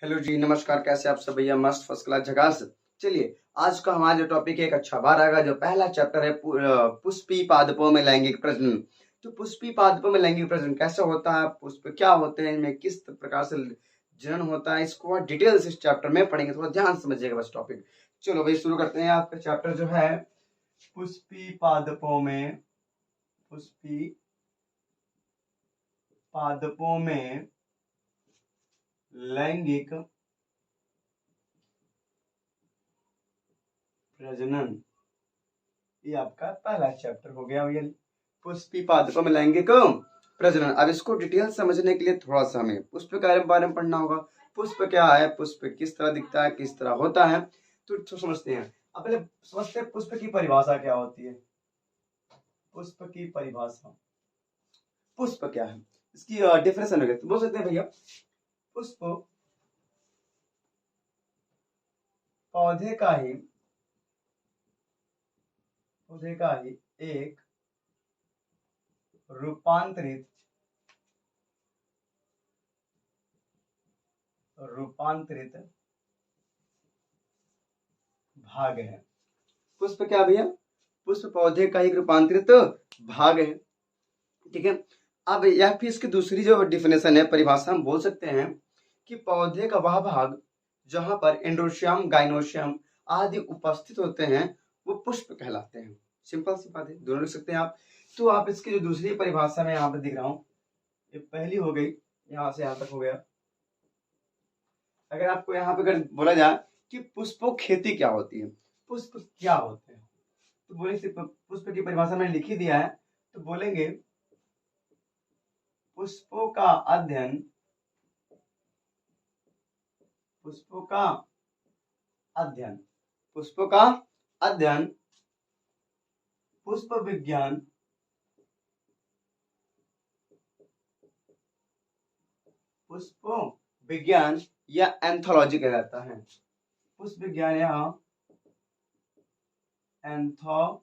Hello जी, नमस्कार। कैसे आप सब भैया? मस्त, फर्स्ट क्लास, झकास। चलिए, आज का हमारा जो टॉपिक है एक अच्छा बार आएगा। जो पहला चैप्टर है पुष्पी पादपों में लैंगिक प्रजनन। तो पुष्पी पादपों में लैंगिक प्रजनन कैसे होता है, पुष्प क्या होते हैं, इनमें किस प्रकार से जनन होता है, इसको और डिटेल से इस चैप्टर में पढ़ेंगे। थोड़ा ध्यान से समझिएगा बस टॉपिक। चलो भाई शुरू करते हैं। आपका चैप्टर जो है पुष्पी पादपों में, पुष्पी पादपों में लैंगिक प्रजनन, ये आपका पहला चैप्टर हो गया भैया। पुष्पी पादपों में लैंगिक प्रजनन। अब इसको डिटेल समझने के लिए थोड़ा सा हमें पुष्प के बारे में पढ़ना होगा। पुष्प क्या है, पुष्प किस तरह दिखता है, किस तरह होता है, तो समझते हैं। अब पहले समझते हैं पुष्प की परिभाषा क्या होती है। पुष्प की परिभाषा, पुष्प क्या है, इसकी डिफरेंस है तो बोल सकते हैं भैया, पुष्प पौधे का ही एक रूपांतरित भाग है। पुष्प क्या भैया? पुष्प पौधे का एक रूपांतरित भाग है। ठीक है। अब यह फिर इसकी दूसरी जो डिफिनेशन है, परिभाषा, हम बोल सकते हैं कि पौधे का वह भाग जहां पर एंड्रोशियम, गाइनोशियम आदि उपस्थित होते हैं वो पुष्प कहलाते हैं। सिंपल सी बात है, दोनों लिख सकते हैं आप। तो आप इसकी जो दूसरी परिभाषा में यहाँ पे दिख रहा हूँ, ये पहली हो गई, यहाँ से यहाँ तक हो गया। अगर आपको यहाँ पे अगर बोला जाए कि पुष्पों खेती क्या होती है, पुष्प क्या होते हैं, तो बोले पुष्प की परिभाषा में लिख ही दिया है, तो बोलेंगे पुष्पों का अध्ययन, पुष्पों का अध्ययन, पुष्पों का अध्ययन पुष्प विज्ञान, पुष्पों विज्ञान या एंथोलॉजी कहलाता है। पुष्प विज्ञान या एंथोलॉजी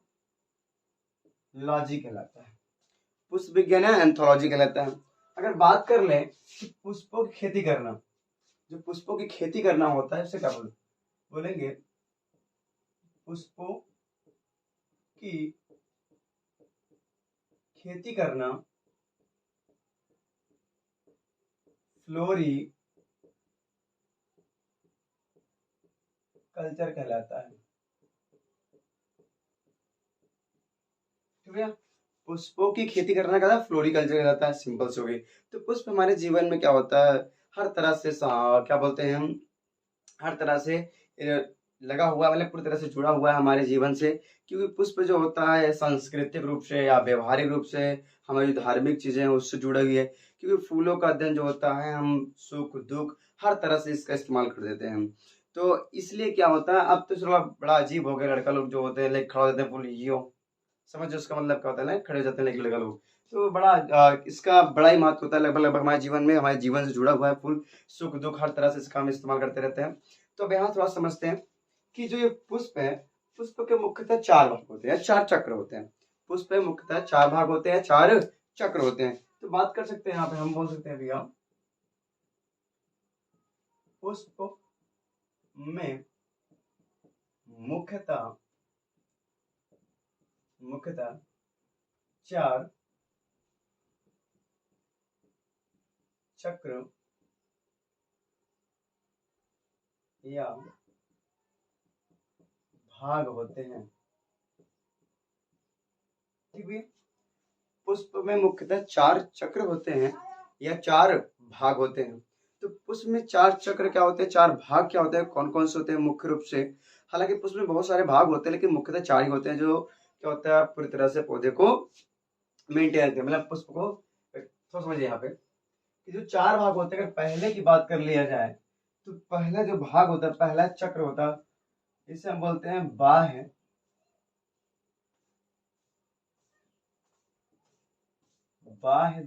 कहलाता है। पुष्प विज्ञान या एंथोलॉजी कहलाता है। अगर बात कर लें कि पुष्पों की खेती करना, जो पुष्पों की खेती करना होता है उसे क्या बोलेंगे? पुष्पों की खेती करना फ्लोरी कल्चर कहलाता है। ठीक है। पुष्पों की खेती करना क्या था? फ्लोरिकल्चर कहलाता है। सिंपल से हो गई। तो पुष्प हमारे जीवन में क्या होता है, हर तरह से क्या बोलते हैं हम, हर तरह से लगा हुआ, मतलब पूरी तरह से जुड़ा हुआ है हमारे जीवन से। क्योंकि पुष्प जो होता है सांस्कृतिक रूप से या व्यवहारिक रूप से हमारी धार्मिक चीजें हैं उससे जुड़ा हुई है। क्योंकि फूलों का अध्ययन जो होता है, हम सुख दुख हर तरह से इसका इस्तेमाल कर देते हैं। तो इसलिए क्या होता है, अब तो चलो बड़ा अजीब हो गया, लड़का लोग जो होते हैं खड़ा हो जाते हैं फूल यो, समझ उसका मतलब क्या होता है ना, खड़े हो जाते हैं लड़का लोग। तो बड़ा इसका बड़ा ही महत्व होता है। लगभग लगभग हमारे जीवन में, हमारे जीवन से जुड़ा हुआ है फूल। सुख दुख हर तरह से इसका हम इस्तेमाल करते रहते हैं। तो अब यहाँ थोड़ा समझते हैं कि जो ये पुष्प है, पुष्प के मुख्यतः चार भाग होते हैं, चार चक्र होते हैं। पुष्प में मुख्यतः चार भाग होते हैं, चार चक्र होते हैं। तो बात कर सकते हैं यहाँ पे, हम बोल सकते हैं भैया पुष्प में मुख्यतः चार चक्र या भाग होते हैं। ठीक है। पुष्प में मुख्यतः चार चक्र होते हैं या चार भाग होते हैं। तो पुष्प में चार चक्र क्या होते हैं, चार भाग क्या होते हैं, कौन कौन से होते हैं मुख्य रूप से? हालांकि पुष्प में बहुत सारे भाग होते हैं लेकिन मुख्यतः चार ही होते हैं, जो क्या होता है पूरी तरह से पौधे को मेंटेन करते हैं, मतलब पुष्प को। तो समझिए यहाँ पे कि जो चार भाग होते हैं, अगर पहले की बात कर लिया जाए तो पहला जो भाग होता है, पहला चक्र होता है, इसे हम बोलते हैं बाह्य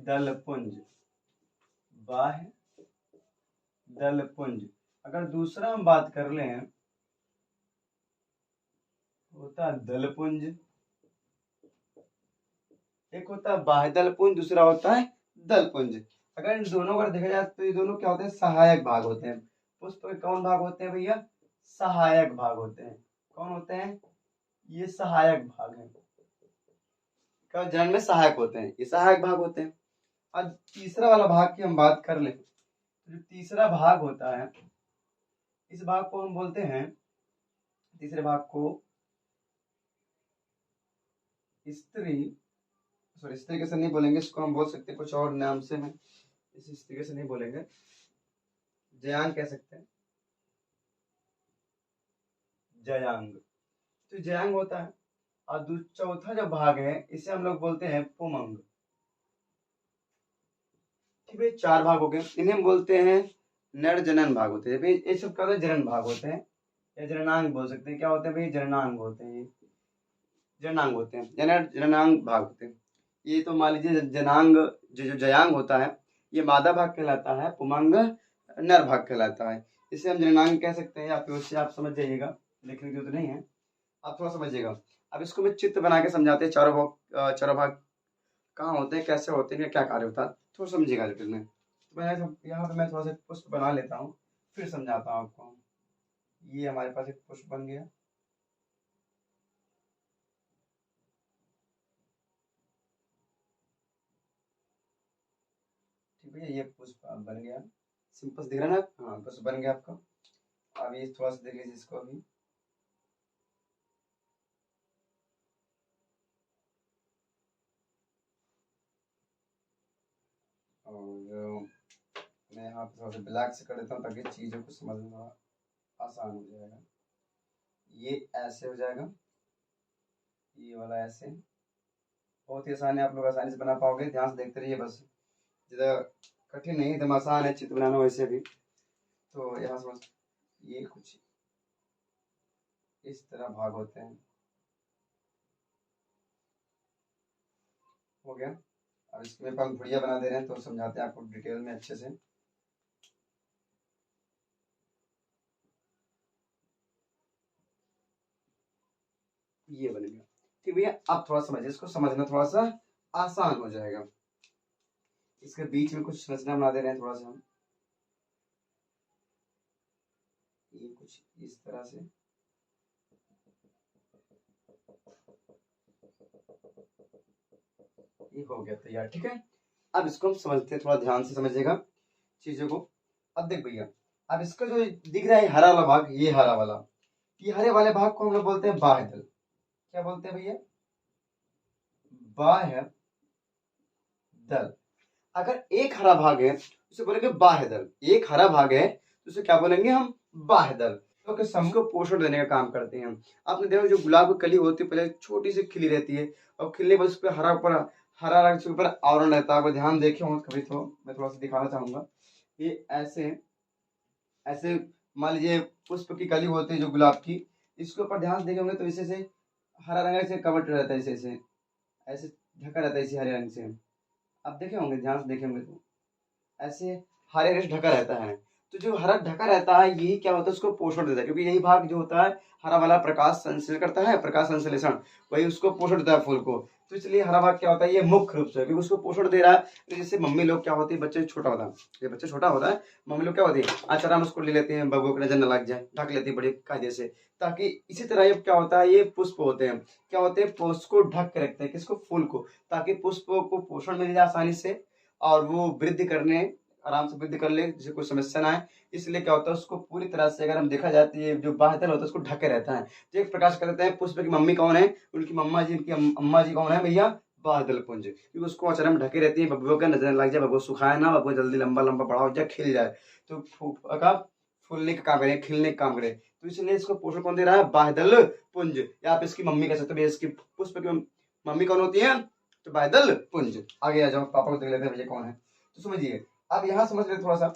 दल पुंज, बाह्य दल पुंज। अगर दूसरा हम बात कर लें, होता है दल पुंज, एक होता है बाह्य दल पुंज, दूसरा होता है दल पुंज। अगर इन दोनों को देखा जाए तो ये दोनों क्या होते हैं, सहायक भाग होते हैं। पुष्प के कौन भाग होते हैं भैया? सहायक भाग होते हैं। कौन होते हैं? ये सहायक भाग है। क्या जनन में सहायक होते हैं, ये सहायक भाग होते हैं। अब तीसरा वाला भाग की हम बात कर लें, जो तीसरा भाग होता है, इस भाग को हम बोलते हैं, तीसरे भाग को स्त्री, सॉरी इस तरीके से नहीं बोलेंगे, इसको हम बोल सकते हैं कुछ और नाम से, मैं इस तरीके से नहीं बोलेंगे, जयांग कह सकते हैं, जयांग। तो जयांग होता है। और चौथा जो भाग है इसे हम लोग बोलते हैं पुमंग। ठीक है, चार भाग हो गए, इन्हें हम बोलते हैं नर जनन भाग होते हैं भाई। ये सब क्या होता है? जनन भाग होते हैं, या जननांग बोल सकते हैं। क्या होते हैं भाई? जननांग होते हैं, जननांग होते हैं, जननांग भाग होते हैं। ये तो मान लीजिए जनांग, जो जयांग होता है ये मादा भाग कहलाता है, पुमंग नर भाग कहलाता है। इसे हम जननांग कह सकते हैं, आप उससे आप समझ जाइएगा, लिखने की जरूरत नहीं है, आप थोड़ा समझिएगा। अब इसको मैं चित्र बना के समझाते हैं, चारों भाग कहाँ होते हैं, कैसे होते हैं, क्या कार्य होता है, थोड़ा समझिएगा डिटेल में। तो मैं यहाँ पे मैं थोड़ा सा पुष्प बना लेता हूँ, फिर समझाता हूँ आपको। ये हमारे पास एक पुष्प बन गया, ठीक है, ये पुष्प बन गया, सिंपल दिख रहा है ना? हाँ, पुष्प बन गया आपका। अब ये थोड़ा सा देख लीजिए इसको अभी, और मैं यहाँ पे थोड़ा सा ब्लैक से कर देता हूँ ताकि चीज़ों को समझना आसान हो जाएगा। ये ऐसे हो जाएगा, ये वाला ऐसे, बहुत ही आसान है, आप लोग आसानी से बना पाओगे, ध्यान से देखते रहिए बस, ज़्यादा कठिन नहीं, एकदम आसान है चित्र बनाना वैसे भी। तो यहाँ समझ, ये कुछ इस तरह भाग होते हैं, हो गया। अब इसमें हम गुड़िया बना दे रहे हैं, तो समझाते हैं आपको डिटेल में अच्छे से। ये बन गया, ठीक भैया। अब थोड़ा समझिए, इसको समझना थोड़ा सा आसान हो जाएगा। इसके बीच में कुछ संरचना बना दे रहे हैं थोड़ा सा हम, ये कुछ इस तरह से, ये हो गया तैयार, ठीक है। अब इसको हम समझते हैं, थोड़ा ध्यान से समझिएगा चीजों को। अब देख भैया, अब इसका जो दिख रहा है हरा वाला भाग, ये हरा वाला, ये हरे वाले भाग को हम लोग बोलते हैं बाह्य दल। क्या बोलते हैं भैया? बाह्य दल। अगर एक हरा भाग है उसे बोलेंगे बाह्य दल, एक हरा भाग है तो उसे क्या बोलेंगे हम? बाह्य दल। तो के समूह को पोषण देने का काम करते हैं। आपने देखा जो गुलाब की कली होती है पहले छोटी सी खिली रहती है, और खिलने पर उस पर हरा रंग से ऊपर आवरण रहता है, आप ध्यान देखे हो कभी, तो मैं थोड़ा सा दिखाना चाहूंगा। ये ऐसे ऐसे मान लीजिए पुष्प की कली होती है जो गुलाब की, इसके ऊपर ध्यान से देखे होंगे तो इसे से हरा रंग से कवर रहता है, ऐसे ऐसे ऐसे ढका रहता है इसी हरे रंग से, आप देखे होंगे, ध्यान से देखे होंगे तो ऐसे हरे रंग से ढका रहता है। तो जो हरा ढका रहता है यही क्या होता है, उसको पोषण देता है, क्योंकि यही भाग जो होता है हरा वाला प्रकाश संश्लेषण करता है, प्रकाश संश्लेषण, वही उसको पोषण देता है फूल को। तो इसलिए हरा भाग क्या होता है, ये मुख्य रूप से क्योंकि उसको पोषण दे रहा है। तो जैसे मम्मी लोग क्या होती है, बच्चे छोटा होता है, ये बच्चा छोटा होता है, मम्मी लोग क्या होती है आचारा में उसको ले लेते हैं, बबुओं की नजर न लग जाए, ढक लेती है बड़ी कायदे से, ताकि इसी तरह ये क्या होता है, ये पुष्प होते हैं, क्या होते हैं, पुष्प को ढक के रखते हैं, किसको? फूल को, ताकि पुष्प को पोषण मिल जाए आसानी से, और वो वृद्धि करने, आराम से वृद्धि कर ले, जिसे कोई समस्या ना आए। इसलिए क्या होता है, उसको पूरी तरह से अगर हम देखा जाए तो ये जो बाह्य तल होता है उसको ढके रहता है। तो एक प्रकाश कर देते हैं पुष्प की मम्मी कौन है, उनकी मम्मा जी, उनकी अम्मा जी कौन है भैया? बादल पुंज, क्योंकि उसको अचानक में ढके रहती है, बबुओं का नजर लग जाए, बबुआ सुखाए ना, बबुआ जल्दी लंबा लंबा बड़ा हो जाए, खिल जाए, तो का फूलने का काम करे, खिलने का काम करे। तो इसलिए इसको पोषण कौन दे रहा है? बादल पुंज, या आप इसकी मम्मी कह सकते हो, इसकी पुष्प की मम्मी कौन होती है? तो बादल पुंज। आगे आ जाओ, पापा को देख लेते हैं भैया कौन है, तो समझिए। अब यहाँ समझ लेते थोड़ा सा,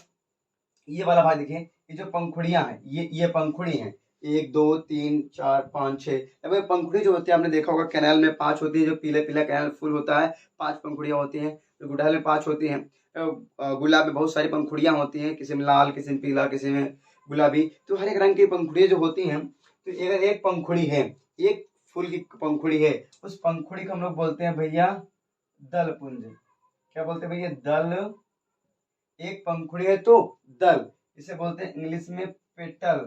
ये वाला भाग देखिए, ये जो पंखुड़ियां हैं, ये पंखुड़ी हैं, एक दो तीन चार पाँच छह। अब ये पंखुड़ी जो होती है आपने देखा होगा कैनाल में पांच होती है, जो पीले पीला कैनाल फूल होता है, पांच पंखुड़ियां होती हैं। जो गुड़हल में पांच होती हैं, गुलाब में बहुत सारी पंखुड़ियां होती हैं, किसी में लाल, किसी में पीला, किसी में गुलाबी। तो हर एक रंग की पंखुड़ियां जो होती हैं, तो अगर एक पंखुड़ी है, एक फूल की पंखुड़ी है, उस पंखुड़ी को हम लोग बोलते हैं भैया दल पुंज। क्या बोलते हैं भैया? दल। एक पंखुड़ी है तो दल, इसे बोलते हैं इंग्लिश में पेटल।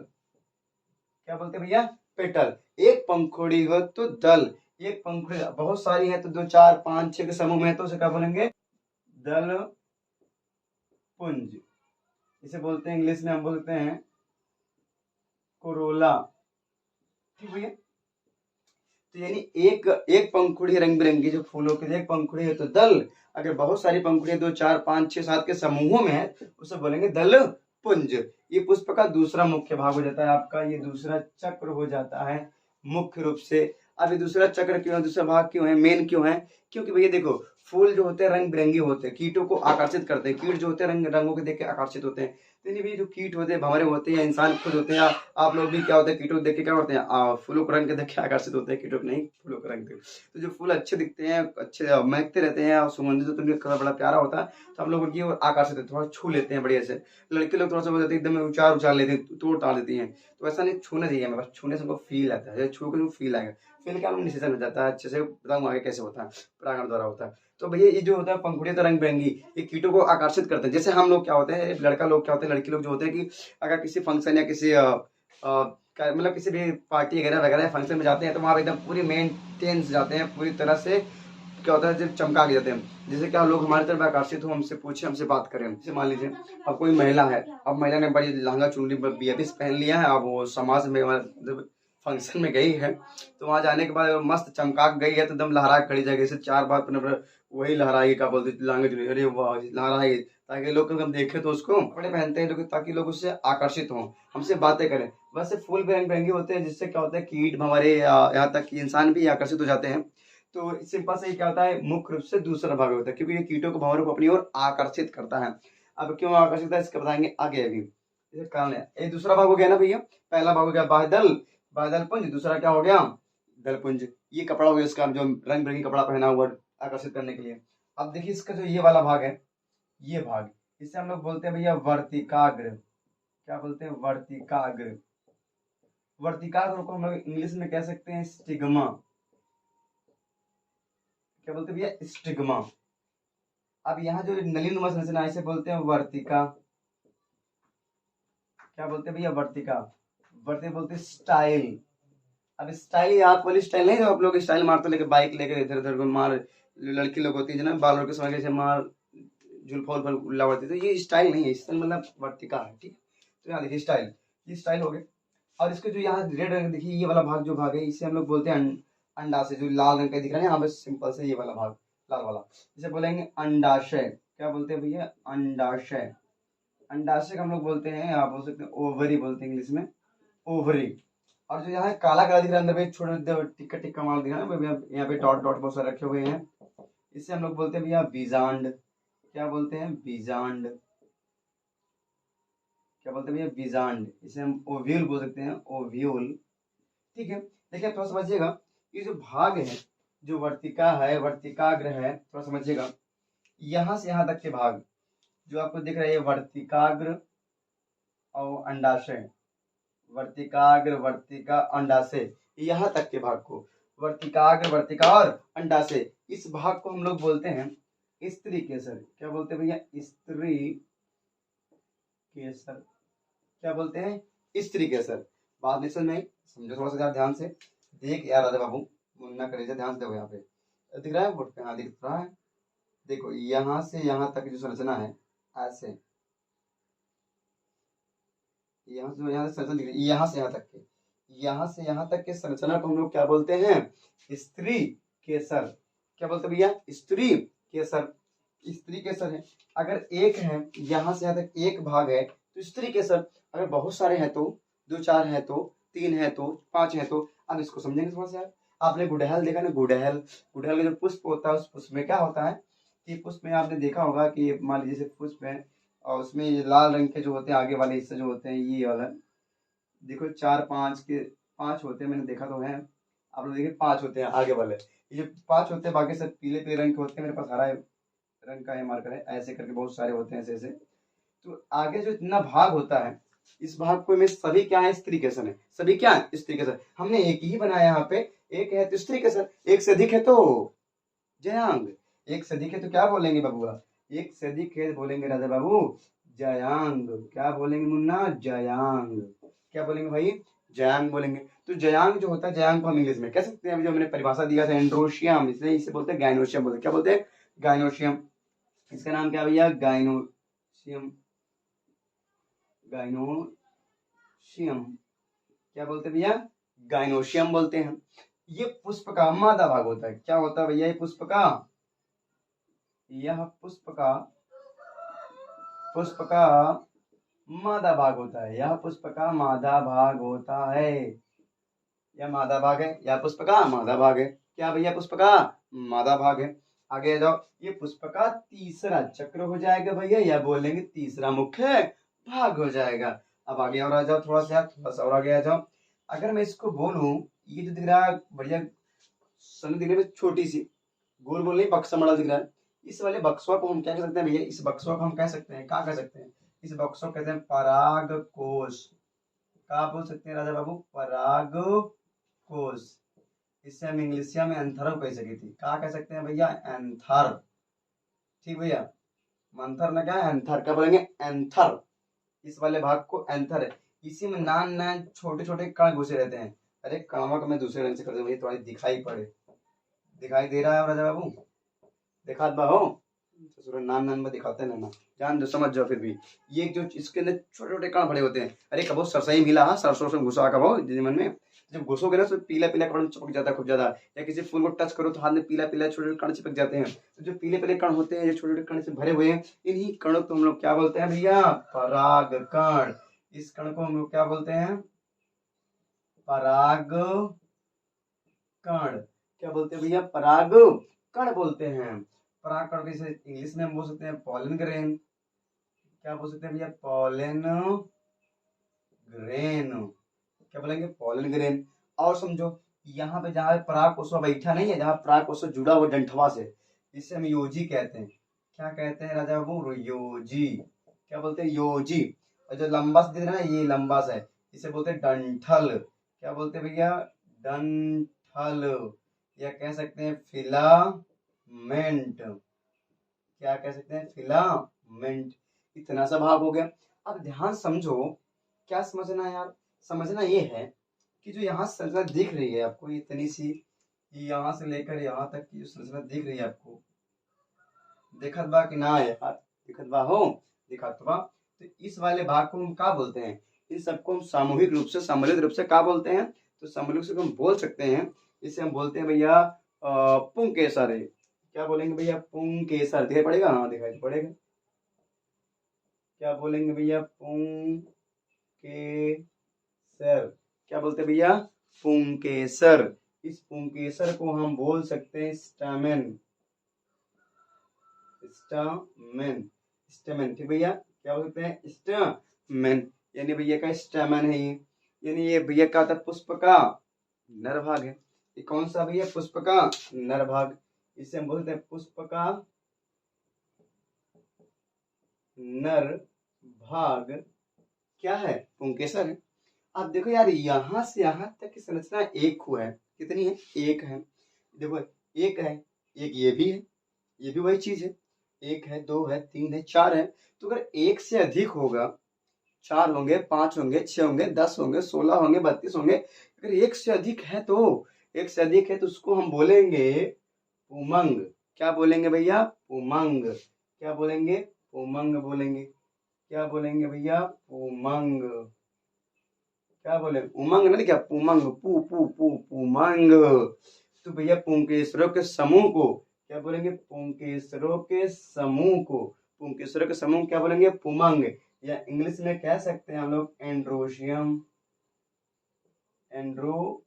क्या बोलते हैं भैया? पेटल। एक पंखुड़ी हो तो दल, एक पंखुड़ी बहुत सारी है तो 2 4 5 6 के समूह में है तो उसे क्या बोलेंगे? दल पुंज। इसे बोलते हैं इंग्लिश में हम बोलते हैं कोरोला। ठीक भैया। तो यानी एक एक पंखुड़ी रंग बिरंगी जो फूलों की एक पंखुड़ी है तो दल, अगर बहुत सारी पंखुड़ी 2 4 5 6 7 के समूहों में है उसे बोलेंगे दल पुंज। ये पुष्प का दूसरा मुख्य भाग हो जाता है आपका, ये दूसरा चक्र हो जाता है मुख्य रूप से। अब ये दूसरा चक्र क्यों है, दूसरा भाग क्यों है, मेन क्यों है? क्योंकि भैया देखो फूल जो होते हैं रंग बिरंगे होते हैं, कीटों को आकर्षित करते हैं, कीट जो होते हैं रंगों को देख के आकर्षित होते हैं। तो नहीं भैया जो कीट होते हैं, भंवरे होते हैं या इंसान खुद होते हैं, आप लोग भी क्या होते हैं कीटों को देख के क्या करते हैं? फूलों को रंग के देख के आकर्षित होते हैं, कीटों को नहीं फूलों को रंग के। तो जो फूल अच्छे दिखते हैं, अच्छे महकते रहते हैं और सुगंधित होते हैं, कलर बड़ा प्यारा होता है, तो हम लोग उनकी ओर आकर्षित होते हैं, थोड़ा छू लेते हैं बढ़िया से। लड़के लोग थोड़ा सा हो जाते हैं एकदम उचार उचार लेते हैं, तोड़ ताड़ देती हैं, तो ऐसा नहीं छूना चाहिए हमें, बस छूने से हमको फील आता है, छू के फील आएगा, फील क्या हम निषेचन हो जाता है। अच्छे से बताऊंगा आगे कैसे होता है, परागण द्वारा होता है। तो भैया ये जो होता है पंखुड़ियां तो रंग बिरंगी, ये कीटों को आकर्षित करते हैं। जैसे हम लोग क्या होते हैं, लड़का लोग क्या होते हैं, लड़की लोग जो होते हैं कि अगर किसी फंक्शन या किसी मतलब किसी भी पार्टी वगैरह वगैरह फंक्शन में जाते हैं तो वहाँ एकदम पूरी मेंटेन जाते हैं, पूरी तरह से क्या होता है जब चमका के जाते हैं। जैसे क्या लोग हमारी तरफ आकर्षित हो, हमसे पूछे, हमसे बात करें। जैसे मान लीजिए अब कोई महिला है, अब महिला ने बड़ी लहंगा चुनरी बीएपीस पहन लिया है, अब वो समाज में जब फंक्शन में गई है तो वहां जाने के बाद मस्त चमका गई है तो एकदम लहरा खड़ी जाएगी, जैसे 4 बार वही लहराएगी, क्या बोलते लहंगा चुनरी, अरे वाह लहराएगी, ताकि लोग हम देखे तो उसको कपड़े पहनते हैं ताकि लोग उससे आकर्षित हों, हमसे बातें करें। वैसे फूल भी रंग बिरंगे होते हैं जिससे क्या होता है कीट भंवरे यहाँ तक कि इंसान भी आकर्षित हो जाते हैं। तो सिंपल से क्या होता है, मुख्य रूप से दूसरा भाग होता है क्योंकि ये कीटों को भंवरों को अपनी ओर आकर्षित करता है। अब क्यों आकर्षित है इसका बताएंगे आगे। अभी ये कारण है, ये दूसरा भाग हो गया ना भैया। पहला भाग हो गया बादल, बादल पुंज, दूसरा क्या हो गया? दलपुंज। ये कपड़ा हो गया इसका जो रंग बिरंगी कपड़ा पहना हुआ आकर्षित करने के लिए। अब देखिए इसका जो ये वाला भाग है, ये भाग इसे हम लोग बोलते हैं भैया वर्तिकाग्र। क्या बोलते हैं? वर्तिकाग्र। वर्तिकाग्र को हम लोग इंग्लिश में कह सकते हैं स्टिग्मा। क्या बोलते हैं भैया? स्टिग्मा। अब यहाँ जो नलिनुमा संरचना है इसे बोलते हैं वर्तिका। क्या बोलते हैं भैया? वर्तिका। वर्तिका बोलते हैं स्टाइल। अब स्टाइल आप वाली स्टाइल नहीं, जो आप लोग स्टाइल मारते लेके बाइक लेके इधर उधर मार, लड़की लोग होती है ना बाल के समय कैसे मार जुल्फा उल्फा उल्ला बढ़ती, तो ये स्टाइल नहीं है, स्टाइल मतलब वर्तिका है। ठीक है, तो यहाँ देखिए स्टाइल, ये स्टाइल हो गए। और इसके जो यहाँ रेड रंग देखिए, ये वाला भाग जो भाग है इसे हम लोग बोलते हैं अंडा से, जो लाल रंग का दिख रहा है यहाँ पे सिंपल से ये वाला भाग लाल वाला, इसे बोलेंगे अंडाशय। क्या बोलते हैं भैया? अंडाशय। अंडाशय का हम लोग बोलते हैं, आप बोल सकते हैं ओवरी बोलते हैं इंग्लिश में, ओवरी। और जो यहाँ काला काला दिख रहा है अंदर में छोटे टिक्का टिक्का माल दिख रहा है ना, यहाँ पे डॉट डॉट बहुत सारे रखे हुए हैं, इसे हम लोग बोलते हैं भैया बीजांड। क्या बोलते हैं? बीजांड। क्या बोलते हैं भैया? बीजांड। इसे हम ओव्यूल बोल सकते हैं, ओव्यूल। ठीक है, देखिए थोड़ा समझिएगा, ये जो भाग है, जो वर्तिका है, वर्तिकाग्र है, थोड़ा समझिएगा, यहाँ से यहाँ तक के भाग जो आपको दिख रहा है, ये वर्तिकाग्र और अंडाशय, वर्तिकाग्र वर्तिका अंडाशय, यहाँ तक के भाग को वर्तिकाग्र वर्तिका और अंडाशय, इस भाग को हम लोग बोलते हैं स्त्री केसर। क्या बोलते हैं भैया? स्त्री केसर। क्या बोलते हैं? स्त्री केसर। बात नहीं समझ में आई? समझो थोड़ा सा ध्यान से, देख यार राजा बाबू, मुन्ना करेजा, ध्यान से देखो, यहाँ पे दिख रहा है बोर्ड पे? हाँ दिख रहा है। देखो यहाँ से यहाँ तक जो संरचना है ऐसे, यहाँ से यहाँ से संरचना दिख रही है, यहाँ से यहाँ तक के, यहाँ से यहाँ तक के संरचना को हम लोग क्या बोलते हैं? स्त्री केसर। क्या बोलते हैं भैया? स्त्री केसर। स्त्री केसर है। अगर एक है यहाँ से यहाँ तक एक भाग है तो स्त्री केसर, अगर बहुत सारे हैं तो 2 4 है तो 3 है तो 5 है तो। अब इसको समझेंगे थोड़ा सा। आपने गुड़हल देखा ना, गुड़हल, गुड़हल का जो पुष्प होता है उस पुष्प में क्या होता है कि पुष्प में आपने देखा होगा कि मान लीजिए पुष्प है और उसमें ये लाल रंग के जो होते हैं आगे वाले हिस्से जो होते हैं, ये वाला देखो 4 5 के 5 होते हैं, मैंने देखा तो है, आप लोग देखिए 5 होते हैं आगे वाले, ये 5 होते हैं, बाकी सब पीले पीले रंग के होते हैं, मेरे पास हरा रंग का ये मार्कर है, ऐसे करके बहुत सारे होते हैं ऐसे ऐसे। तो आगे जो इतना भाग होता है, इस भाग को में सभी क्या है? स्त्री केसर है। सभी क्या है? स्त्री केसर। हमने एक ही बनाया यहाँ पे, एक है तो स्त्री केसर, एक से अधिक है तो जयांग। एक से अधिक है तो क्या बोलेंगे बबुआ? एक से अधिक है बोलेंगे राजा बाबू जयांग। क्या बोलेंगे मुन्ना? जयांग। क्या बोलेंगे भाई? जयांग बोलेंगे। तो जयांग जो होता है, जयांग को हम इंग्लिश में कह सकते हैं, अभी जो मैंने परिभाषा दिया था एंड्रोशियम, इसलिए इसे बोलते हैं गाइनोशियम बोलते हैं। क्या बोलते हैं? गाइनोशियम। इसका नाम क्या भैया? गाइनोशियम। गाइनोशियम। क्या बोलते हैं भैया? गाइनोशियम बोलते हैं। ये पुष्प का मादा भाग होता है। क्या होता है भैया? ये पुष्प का, यह पुष्प का मादा भाग होता है। यह पुष्प का मादा भाग होता है। यह मादा भाग है। यह पुष्प का मादा भाग है। क्या भैया? पुष्प का मादा भाग है। आगे आ जाओ। ये पुष्प का तीसरा चक्र हो जाएगा भैया, या बोलेंगे तीसरा मुख्य भाग हो जाएगा। अब आगे और आ जाओ, थोड़ा सा और आगे आ जाओ। अगर मैं इसको बोलूं, ये जो दिख रहा है बढ़िया सन दिखने में छोटी सी गोल गोल नहीं, बक्सा मॉडल दिख रहा है, इस वाले बक्सवा को हम क्या कह सकते हैं भैया? इस बक्सवा को हम कह सकते हैं, क्या कह सकते हैं? इस बक्सवा को कहते हैं पराग कोश। क्या बोल सकते हैं राजा बाबू? पराग कोश। इससे हम इंग्लिशिया में एंथर कह सकी थी। क्या कह सकते हैं भैया? एंथर। ठीक भैया? मंथर ना, क्या एंथर। क्या बोलेंगे? एंथर। इस वाले भाग को एंथर है। इसी में नान नान छोटे छोटे कण घुसे रहते हैं। अरे कणवा को मैं दूसरे रंग से कर दूं भैया, तुम्हारी दिखाई पड़े। दिखाई दे रहा है राजा बाबू? दिखा बा हो? ससुर नान नान में दिखाते हैं ना, जान दो, समझ जाओ। फिर भी ये जो इसके अंदर छोटे छोटे कण भरे होते हैं। अरे कबो सरसई मिला, हाँ सरसों से घुसा कबो मन में, जब घुसोगे ना तो पीला पीला कण चिपक जाता है खूब ज्यादा। या किसी फूल को टच करो तो हाथ में पीला पीला छोटे छोटे कण चिपक जाते हैं। तो जो पीले पीले कण होते हैं, जो छोटे छोटे कण से भरे हुए हैं, इन्हीं कणों को हम लोग क्या बोलते हैं भैया? पराग कण। इस कण को हम लोग क्या बोलते हैं? पराग कण। क्या बोलते हैं भैया? पराग कण बोलते हैं। पराग कण को इसे इंग्लिश में हम बोल सकते हैं पॉलन ग्रेन। क्या बोल सकते हैं भैया? Pollen grain. क्या बोलेंगे? Pollen grain. और समझो, यहाँ पे जहाँ पराग कोषवा बैठा नहीं है, जहाँ पराग कोषवा जुड़ा हुआ डंठवा से, इसे हम योजी कहते हैं। क्या कहते हैं राजा बाबू? योजी। क्या बोलते हैं? योजी। और जो लंबा सा दिख रहा है, ये लंबा सा है, इसे बोलते हैं डंठल। क्या बोलते हैं भैया? डंठल। या कह सकते हैं फिलामेंट। क्या कह सकते हैं? फिलामेंट। इतना सा भाग हो गया। अब ध्यान समझो, क्या समझना है यार? समझना ये है कि जो यहाँ संरचना दिख रही है आपको, इतनी सी, यहाँ से लेकर यहाँ तक की जो संरचना दिख रही है आपको, दिखत बा कि ना यार? दिखत बा हो? दिखत बा। तो इस वाले भाग को हम क्या बोलते हैं? इन सबको हम सामूहिक रूप से, सम्मिलित रूप से क्या बोलते हैं? तो सम्मिलित से हम बोल सकते हैं, इसे हम बोलते हैं भैया पुंकेसर। क्या बोलेंगे भैया? पुंकेसर। दिखाई पड़ेगा? हाँ दिखाई पड़ेगा। क्या बोलेंगे भैया? पुंकेसर। क्या बोलते हैं भैया? पुंकेसर। इस पुंकेसर को हम बोल सकते हैं स्टामेन। स्टामेन। स्टेमेन। ठीक भैया? क्या बोल सकते हैं? स्टेमेन। यानी भैया का स्टेमन है ये। यानी ये भैया का था पुष्प का नर भाग है। ये कौन सा भैया? पुष्प का नर भाग। इसे हम बोलते हैं पुष्प का नर भाग। क्या है? पुंकेसर है। अब देखो यार, यहाँ से यहाँ तक की संरचना एक हुआ है। कितनी है? एक है। देखो, एक है, एक ये भी है, ये भी वही चीज है। एक है, दो है, तीन है, चार है। तो अगर एक से अधिक होगा, चार होंगे, पांच होंगे, छह होंगे, 10 होंगे, 16 होंगे, 32 होंगे, अगर एक से अधिक है तो, एक से अधिक है तो उसको हम बोलेंगे उमंग। क्या बोलेंगे भैया? उमंग। क्या बोलेंगे? उमंग बोलेंगे। क्या बोलेंगे भैया? उमंग। क्या बोले? उमंग नहीं, क्या उमंग? पू पू पू उमंग। तो भैया पुंकेसरों के समूह को क्या बोलेंगे? पुंकेसरों के समूह को, पुंकेसरों के समूह क्या बोलेंगे? पुमंग। या इंग्लिश में कह सकते हैं हम लोग एंड्रोशियम। एंड्रोशियम।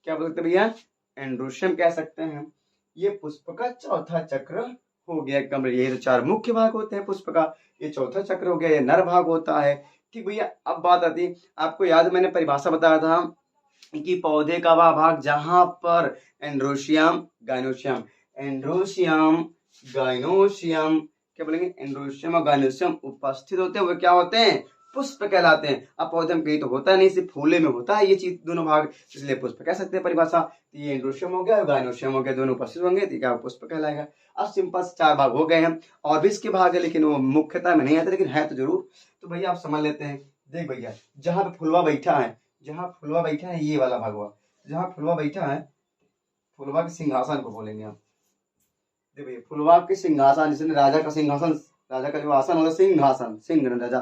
क्या बोलते हैं भैया? एंड्रोशियम कह सकते हैं। ये पुष्प का चौथा चक्र हो गया कमल। ये तो चार मुख्य भाग होते हैं पुष्प का, ये चौथा चक्र हो गया, ये नर भाग होता है। ठीक भैया? अब बात आती, आपको याद, मैंने परिभाषा बताया था कि पौधे का वह भाग जहां पर एंड्रोशियम गाइनोशियम, एंड्रोशियम गाइनोशियम, क्या बोलेंगे? एंड्रोशियम और गाइनोशियम उपस्थित होते हैं, वे क्या होते हैं? पुष्प कहलाते हैं। अब पौधे में कहीं तो होता नहीं, सिर्फ फूले में होता है ये चीज, दोनों भाग, इसलिए पुष्प कह सकते हैं परिभाषा। तो ये एंड्रोशियम हो गया, गाइनोशियम हो गया, दोनों उपस्थित होंगे तो क्या पुष्प कहलाएगा। अब सिंपल से 4 भाग हो गए हैं, और भी इसके भाग है लेकिन वो मुख्यता में नहीं आते, लेकिन है तो जरूर। तो भैया आप समझ लेते हैं। देख भैया, जहां पे फुलवा बैठा है, जहां फुलवा बैठा है ये वाला भाग हुआ, जहां फुलवा बैठा है, फुलवा के सिंहासन को बोलेंगे हम। देख भैया, फुलवा के सिंहासन, जिसने राजा का सिंहासन, राजा का जो आसन होता है सिंहासन, सिंह राजा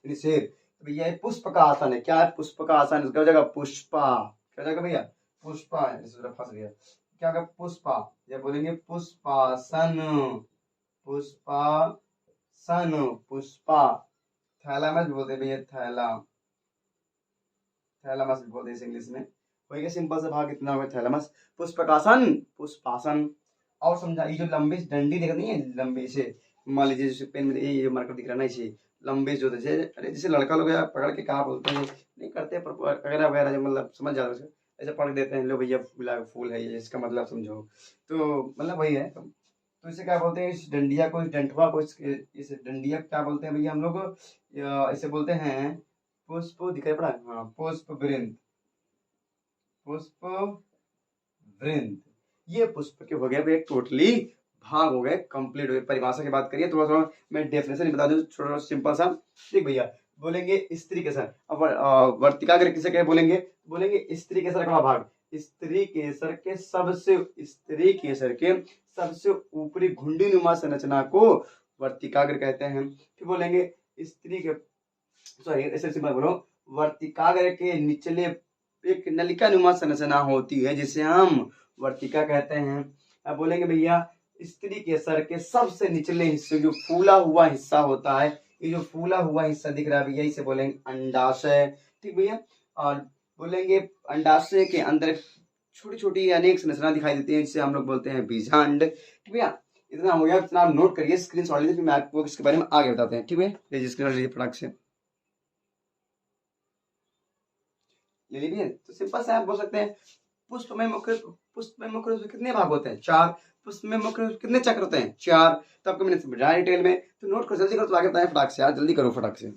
यानी शेर, तो भैया ये पुष्प का आसन है। क्या है? पुष्प का आसन। इसका हो जाएगा पुष्पा। क्या हो जाएगा भैया? पुष्पा। फंस गया, क्या होगा? पुष्पा। या बोलेंगे पुष्पासन, पुष्पासन, पुष्पा। थैलामस भी बोलते हैं भैया, थैलामस भी बोलते हैं इंग्लिश में। वही का सिंपल से भाग इतना होगा, थैलामस, पुष्पकासन, पुष्पासन। और समझा, ये जो लंबी डंडी दिख रही है, लंबी से, मान लीजिए जैसे पेन में ये मार्कर दिख रहा है ना, इसे लंबे जो थे, अरे जैसे लड़का लोग पकड़ के कहा बोलते हैं, नहीं करते पर वगैरह वगैरह, जो मतलब समझ जाते हैं ऐसे पकड़ देते हैं, लो भैया गुलाब फूल है ये, इसका मतलब समझो। तो मतलब वही है। तो इसे क्या बोलते हैं? इस डंडिया को, इस डंठवा को, इस डंडिया क्या बोलते हैं भैया हम लोग? इसे बोलते हैं पुष्प, दिखाई पड़ा, हाँ, पुष्प वृंद, पुष्प वृंद। ये पुष्प के हो गए भैया टोटली भाग हो गए, कंप्लीट हो गए। परिभाषा की बात करिए, थोड़ा थोड़ा मैं डेफिनेशन बता दूं, छोटा सिंपल सा। ठीक भैया, बोलेंगे स्त्री केसर। अब वर्तिकाग्र किसे कहे बोलेंगे? बोलेंगे स्त्री केसर का भाग, स्त्री केसर के सबसे, स्त्री केसर के सबसे ऊपरी घुंडी नुमा संरचना को वर्तिकाग्र कहते हैं। फिर बोलेंगे स्त्री के, सॉरी ऐसे सिंपल बोलो, वर्तिकाग्र के निचले एक नलिका नुमा संरचना होती है जिसे हम वर्तिका कहते हैं। अब बोलेंगे भैया स्त्री केसर के सबसे निचले हिस्से, जो फूला हुआ हिस्सा होता है, ये जो फूला हुआ हिस्सा दिख रहा है भैया, इसे बोलेंगे अंडाशय। ठीक भैया, और बोलेंगे अंडाशय के अंदर छोटी छोटी अनेक संरचना दिखाई देती है, जिसे हम लोग बोलते हैं बीजांड। ठीक भैया, इतना हो गया, इतना नोट करिए, स्क्रीनशॉट लीजिए, फिर मैं आपको इसके बारे में आगे बताते हैं। ठीक है, लीजिए स्क्रीनशॉट लीजिए फटाक से, ले लीजिए। तो सिंपल से आप बोल सकते हैं पुष्प में मुख्य रूप से कितने भाग होते हैं? 4। पुष्प में मुख्य रूप से कितने चक्र होते हैं? 4। तो आपको मैंने समझाया डिटेल में, तो नोट करो, जल्दी करो, तो आगे बताएं फटाक से यार, जल्दी करो फटाक से।